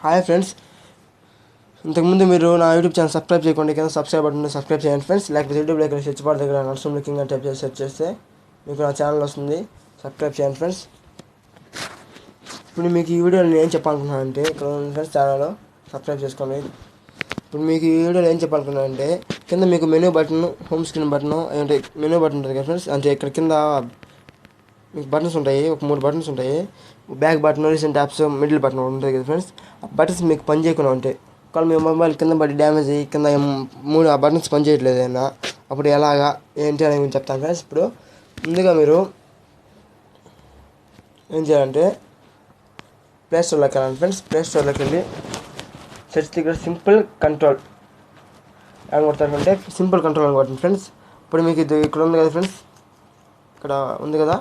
Hi friends, ఇంతకుముందు మీరు నా యూట్యూబ్ ఛానల్ సబ్స్క్రైబ్ చేయకుండా కింద సబ్స్క్రైబ్ బటన్ సబ్స్క్రైబ్ చేయండి ఫ్రెండ్స్. లేకపోతే యూట్యూబ్లో ఇక్కడ సెర్చ్ బార్ దగ్గర నర్సం లుకింగ్ అని టైప్ చేసి సెర్చ్ చేస్తే మీకు నా ఛానల్ వస్తుంది. సబ్స్క్రైబ్ చేయండి ఫ్రెండ్స్. ఇప్పుడు మీకు ఈ వీడియోలో నేను ఏం చెప్పాలనుకున్నానంటే, ఇక్కడ ఉన్న ఫ్రెండ్స్ ఛానల్ సబ్స్క్రైబ్ చేసుకోండి. ఇప్పుడు మీకు ఈ వీడియోలో ఏం చెప్పాలనుకున్నానంటే, కింద మీకు menu button, home screen button అంటే మెనూ బటన్ ఉంటుంది కదా ఫ్రెండ్స్. అంటే ఇక్కడ కింద మీకు బటన్స్ ఉంటాయి, ఒక 3 బటన్స్ ఉంటాయి. Back button, recent apps, middle button ఉంటుంది కదా ఫ్రెండ్స్. ఆ బటన్స్ మీకు పని చేయకుండా ఉంటాయి. ఒకవేళ మీ మొబైల్ కింద పడి డ్యామేజ్ అయ్యి కింద ఆ బటన్స్ పని చేయట్లేదు అయినా అప్పుడు ఎలాగా ఏంటి అని నేను చెప్తాను ఫ్రెండ్స్. ఇప్పుడు ముందుగా మీరు ఏం చేయాలంటే ప్లే స్టోర్లోకి వెళ్ళాలి ఫ్రెండ్స్. ప్లే స్టోర్లోకి వెళ్ళి సెర్చ్ దగ్గర సింపుల్ కంట్రోల్ అని కొడతారంటే సింపుల్ కంట్రోల్ అని కొట్టండి ఫ్రెండ్స్. ఇప్పుడు మీకు ఇది ఇక్కడ ఉంది కదా ఫ్రెండ్స్, ఇక్కడ ఉంది కదా,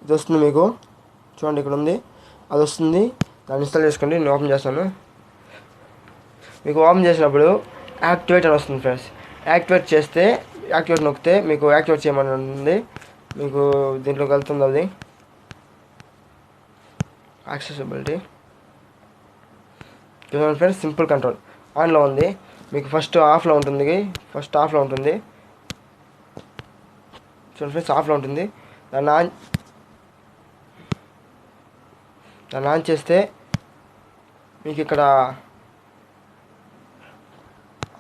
ఇది వస్తుంది మీకు. చూడండి ఇక్కడ ఉంది, అది వస్తుంది. దాన్ని ఇన్స్టాల్ చేసుకోండి. నేను ఓపెన్ చేస్తాను. మీకు ఓపెన్ చేసినప్పుడు యాక్టివేట్ అని వస్తుంది ఫ్రెండ్స్. యాక్టివేట్ నొక్కితే మీకు యాక్టివేట్ చేయమని ఉంటుంది. మీకు దీంట్లోకి వెళ్తుంది, అది యాక్సెసిబిలిటీ చూడండి ఫ్రెండ్స్. సింపుల్ కంట్రోల్ ఆన్లో ఉంది. మీకు ఫస్ట్ ఆఫ్లో ఉంటుంది. చూడండి ఫ్రెండ్స్, ఆఫ్లో ఉంటుంది. దాన్ని ఆన్ చేస్తే మీకు ఇక్కడ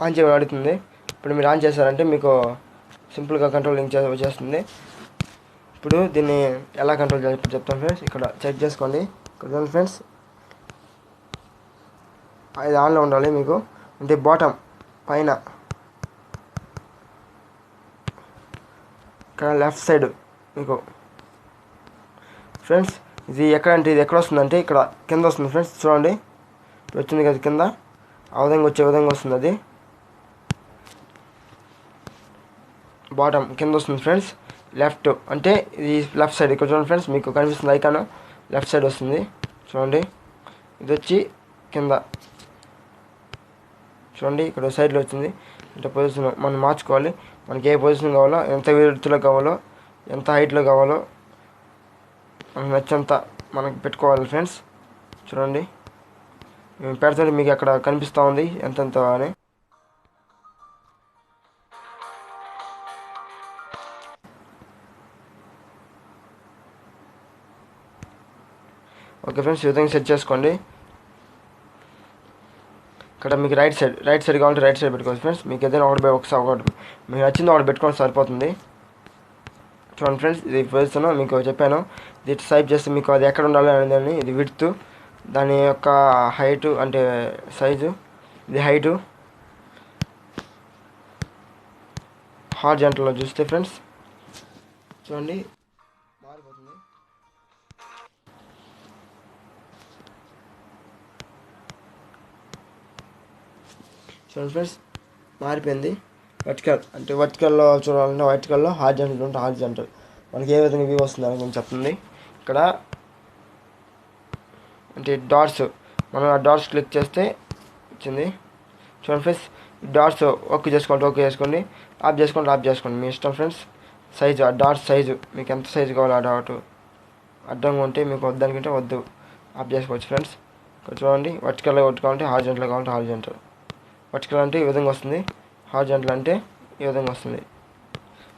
ఆన్ చేయమని అడుగుతుంది. ఇప్పుడు మీరు ఆన్ చేశారంటే మీకు సింపుల్గా కంట్రోలింగ్ చేస్తుంది. ఇప్పుడు దీన్ని ఎలా కంట్రోల్ చేయాలి చెప్తాను ఫ్రెండ్స్. ఇక్కడ చెక్ చేసుకోండి. ఇక్కడ చూడండి ఫ్రెండ్స్, ఇది ఆన్లో ఉండాలి మీకు. అంటే బాటమ్ పైన ఇక్కడ లెఫ్ట్ సైడ్ మీకు ఫ్రెండ్స్. ఇది ఎక్కడ వస్తుందంటే ఇక్కడ కింద వస్తుంది ఫ్రెండ్స్. చూడండి, ఇప్పుడు వచ్చింది కదా కింద, ఆ విధంగా వచ్చే విధంగా వస్తుంది. అది బాటమ్ కింద వస్తుంది ఫ్రెండ్స్. లెఫ్ట్ అంటే ఇది లెఫ్ట్ సైడ్. ఇక్కడ చూడండి ఫ్రెండ్స్, మీకు కనిపిస్తుంది ఐకాన్, లెఫ్ట్ సైడ్ వస్తుంది. చూడండి, ఇది వచ్చి కింద. చూడండి, ఇక్కడ సైడ్లో వచ్చింది. అంటే పొజిషన్ మనం మార్చుకోవాలి. మనకి ఏ పొజిషన్ కావాలో, ఎంత విడుదల కావాలో, ఎంత హైట్లో కావాలో మనకు నచ్చంత మనకు పెట్టుకోవాలి ఫ్రెండ్స్. చూడండి, పెడితే మీకు అక్కడ కనిపిస్తూ ఉంది ఎంతెంత అని. ఓకే ఫ్రెండ్స్, ఈ విధంగా సెట్ చేసుకోండి. ఇక్కడ మీకు రైట్ సైడ్ కావాలంటే రైట్ సైడ్ పెట్టుకోవచ్చు ఫ్రెండ్స్. మీకు ఏదైనా ఒకటి మీకు నచ్చింది ఒకటి పెట్టుకోవడం సరిపోతుంది. చూడండి ఫ్రెండ్స్, ఇది పొజిషన్ మీకు చెప్పాను. ఇది స్వైప్ చేస్తే మీకు అది ఎక్కడ ఉండాలి అనేది. ఇది విడ్త్, దాని యొక్క హైటు అంటే సైజు, ఇది హైటు. హారిజాంటల్లో చూస్తే ఫ్రెండ్స్ చూడండి మారిపోతుంది. చూడండి ఫ్రెండ్స్, మారిపోయింది. వర్టికల్లో చూడాలంటే వర్టికల్లో హారిజాంటల్ ఉంటే హారిజాంటల్ మనకి ఏ విధంగా వ్యూ వస్తుంది అని కొంచెం చెప్తుంది. ఇక్కడ అంటే డాట్స్, మనం ఆ డాట్స్ క్లిక్ చేస్తే వచ్చింది. చూడండి ఫ్రెండ్స్, డాట్స్ ఓకే చేసుకోండి, ఆఫ్ చేసుకోండి మీ ఇష్టం ఫ్రెండ్స్. సైజు, ఆ డాట్స్ సైజు మీకు ఎంత సైజు కావాలో ఆ డాట్ అడ్డంగా ఉంటే మీకు వద్దనుకుంటే వద్దు, ఆఫ్ చేసుకోవచ్చు ఫ్రెండ్స్. ఇక్కడ చూడండి, వర్టికల్గా కొట్టుకోవాలంటే హారిజాంటల్ కావాలంటే హారిజాంటల్. వర్టికల్ అంటే ఈ విధంగా వస్తుంది, హారిజాంటల్ అంటే ఈ విధంగా వస్తుంది.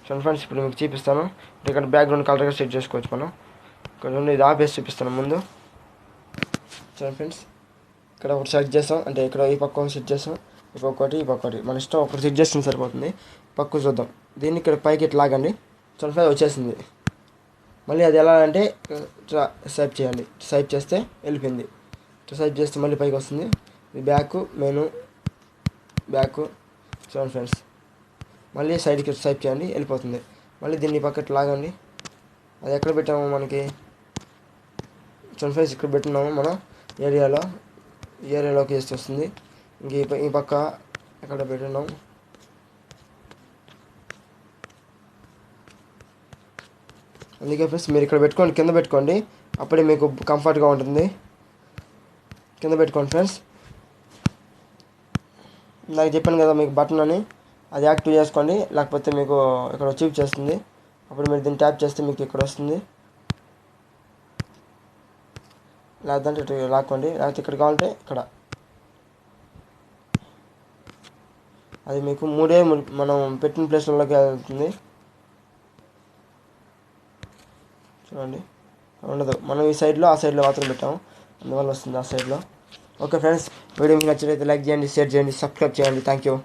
చూడండి ఫ్రెండ్స్, ఇప్పుడు మీకు చూపిస్తాను. ఇక్కడ బ్యాక్గ్రౌండ్ కలర్గా సెట్ చేసుకోవచ్చు మనం. ఇక్కడ నుండి ఇది ఆపేసి చూపిస్తాను ముందు. చూడండి ఫ్రెండ్స్, ఇక్కడ ఒకటి సెట్ చేస్తాం. అంటే ఇక్కడ ఈ పక్క ఒకటి సెట్ చేస్తాం, ఈ పక్క ఒకటి మన ఇష్టం. ఒకటి సెట్ చేస్తే సరిపోతుంది. పక్క చూద్దాం. దీన్ని ఇక్కడ పైకి ఇట్లా లాగండి. చూడండి ఫ్రెండ్స్, వచ్చేసింది. మళ్ళీ అది ఎలా అంటే స్వైప్ చేయండి. స్వైప్ చేస్తే వెళ్ళిపోయింది. స్వైప్ చేస్తే మళ్ళీ పైకి వస్తుంది. ఇది బ్యాక్. చూడండి ఫ్రెండ్స్, మళ్ళీ సైడ్కి స్వైప్ చేయండి, వెళ్ళిపోతుంది. మళ్ళీ దీన్ని పక్కన లాగండి. అది ఎక్కడ పెట్టాము మనకి చూడండి ఫ్రెండ్స్, ఇక్కడ పెట్టున్నాము మనం ఏరియాలోకి వేస్తే వస్తుంది. ఇంక ఈ పక్క ఎక్కడ పెట్టున్నాము. అందుకే ఫ్రెండ్స్ మీరు ఇక్కడ పెట్టుకోండి, కింద పెట్టుకోండి. అప్పుడే మీకు కంఫర్ట్గా ఉంటుంది. కింద పెట్టుకోండి ఫ్రెండ్స్. నాకు చెప్పాను కదా మీకు బటన్ అని, అది యాక్టివ్ చేసుకోండి. లేకపోతే మీకు ఇక్కడ చూపించేస్తుంది. అప్పుడు మీరు దీన్ని ట్యాప్ చేస్తే మీకు ఇక్కడ వస్తుంది. లేదంటే ఇటు లాక్కోండి, లేకపోతే ఇక్కడ కావాలంటే ఇక్కడ. అది మీకు మనం పెట్టిన ప్లేస్లలోకి వెళ్తుంది. చూడండి ఉండదు, మనం ఈ సైడ్లో ఆ సైడ్లో మాత్రం పెట్టాము, అందువల్ల వస్తుంది ఆ సైడ్లో. ఓకే ఫ్రెండ్స్, వీడియో మీకు నచ్చినట్లయితే లైక్ చేయండి, షేర్ చేయండి, సబ్స్క్రైబ్ చేయండి. Thank you.